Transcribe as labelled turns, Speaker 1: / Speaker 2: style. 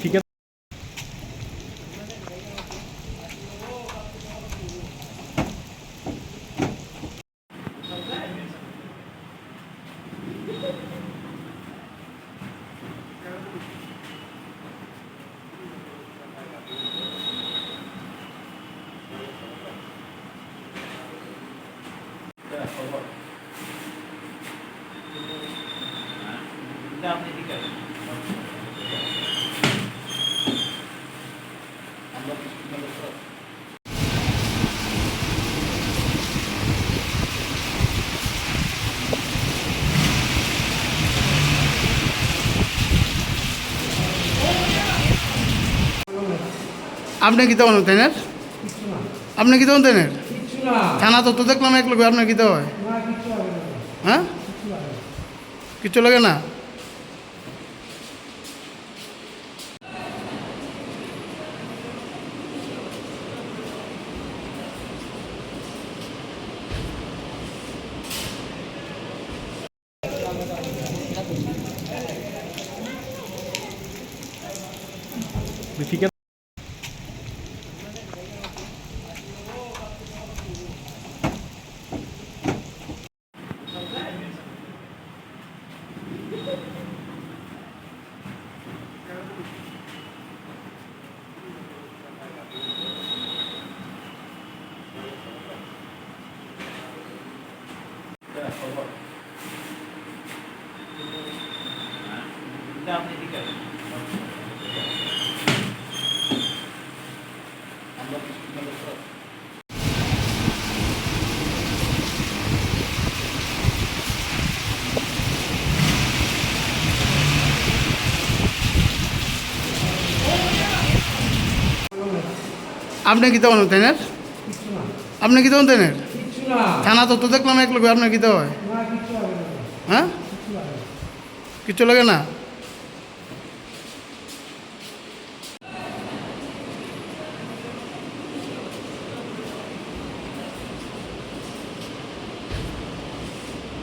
Speaker 1: ঠিক আছে। আপনি কি তখন তাই না? আপনি কি তখন তাই না? থানা তো দেখলাম এক লোক, আপনার কি হয়? হ্যাঁ, কিচ্ছু লাগে না। ঠিক আছে। আপনি কি তখন তাই না? আপনি কি তখন তাই না? থানা তো দেখলাম এক লোক, আপনার কি হয়? হ্যাঁ, কিচ্ছু লাগে না।